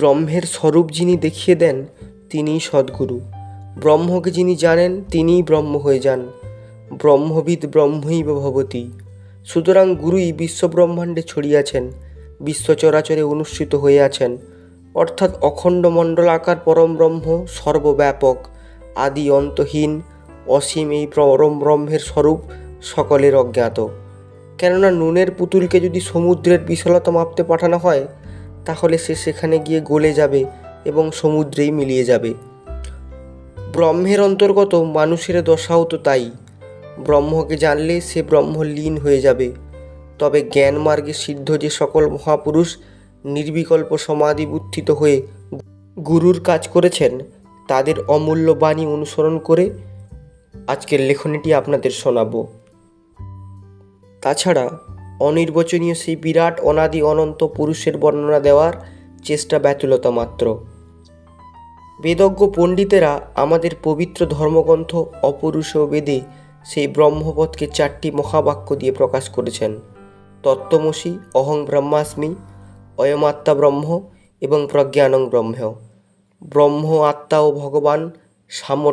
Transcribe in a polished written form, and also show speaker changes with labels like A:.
A: ব্রহ্মের স্বরূপ যিনি দেখিয়ে দেন তিনিই সদ্গুরু। ব্রহ্মকে যিনি জানেন তিনিই ব্রহ্ম হয়ে যান। ব্রহ্মবিদ ব্রহ্মৈব ভবতি। সুতরাং গুরুই বিশ্বব্রহ্মাণ্ডে ছড়িয়াছেন, বিশ্ব চরাচরে অনুষ্ঠিত হয়ে আছেন, অর্থাৎ অখণ্ড মণ্ডলাকার পরম ব্রহ্ম সর্বব্যাপক, আদি অন্তহীন, অসীম এই পরম ব্রহ্মের স্বরূপ সকলের অজ্ঞাত। কেননা নুনের পুতুলকে যদি সমুদ্রের বিশালতা মাপতে পাঠানো হয়, তাহলে সে সেখানে গিয়ে গলে যাবে এবং সমুদ্রেই মিলিয়ে যাবে। ব্রহ্মের অন্তর্গত মানুষের দশাও তো তাই। ব্রহ্মকে জানলে সে ব্রহ্ম লীন হয়ে যাবে। তবে জ্ঞান মার্গে সিদ্ধ যে সকল মহাপুরুষ নির্বিকল্প সমাধি বুদ্ধিত হয়ে গুরুর কাজ করেছেন, তাদের অমূল্য বাণী অনুসরণ করে আজকের লেখনীটি আপনাদের শোনাব। তাছাড়া অনির্বচনীয় সেই বিরাট অনাদি অনন্ত পুরুষের বর্ণনা দেওয়ার চেষ্টা ব্যাতুলতা মাত্র। বেদজ্ঞ পণ্ডিতেরা আমাদের পবিত্র ধর্মগ্রন্থ অপৌরুষেয় বেদে সেই ব্রহ্মপদকে 4টি মহাবাক্য দিয়ে প্রকাশ করেছেন: তত্ত্বমসি, অহং ব্রহ্মাস্মি, অয়মাত্মা ব্রহ্ম এবং প্রজ্ঞানং ব্রহ্ম। ব্রহ্ম, আত্মা ও ভগবান সাম্য